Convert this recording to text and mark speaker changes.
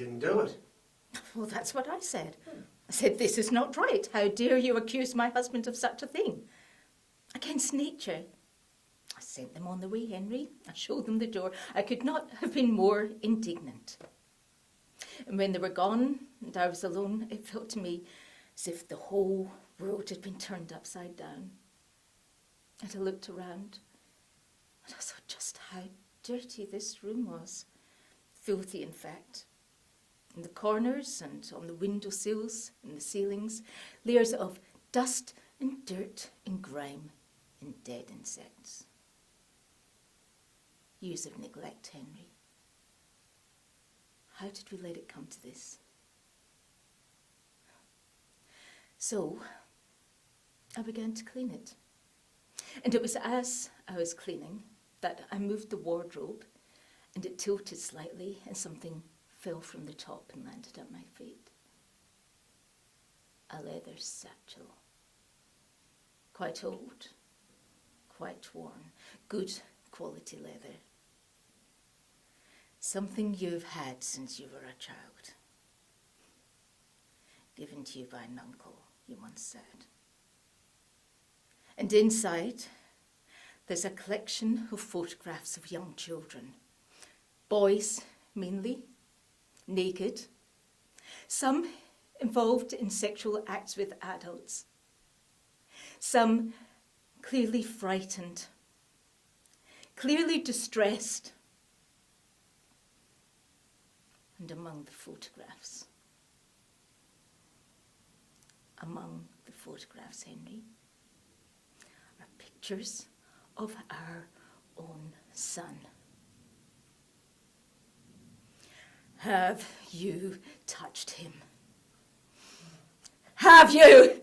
Speaker 1: didn't do it.
Speaker 2: Well, that's what I said. I said, this is not right. How dare you accuse my husband of such a thing? Against nature. I sent them on their way, Henry. I showed them the door. I could not have been more indignant. And when they were gone and I was alone, it felt to me as if the whole world had been turned upside down. And I looked around and I saw just how dirty this room was. Filthy, in fact. In the corners and on the window sills and the ceilings, layers of dust and dirt and grime and dead insects. Years of neglect, Henry. How did we let it come to this? So, I began to clean it. And it was as I was cleaning that I moved the wardrobe and it tilted slightly and something fell from the top and landed at my feet. A leather satchel. Quite old, quite worn, good quality leather. Something you've had since you were a child. Given to you by an uncle, you once said. And inside, there's a collection of photographs of young children. Boys, mainly, naked. Some involved in sexual acts with adults. Some clearly frightened, clearly distressed. And among the photographs, Henry, are pictures of our own son. Have you touched him? Have you?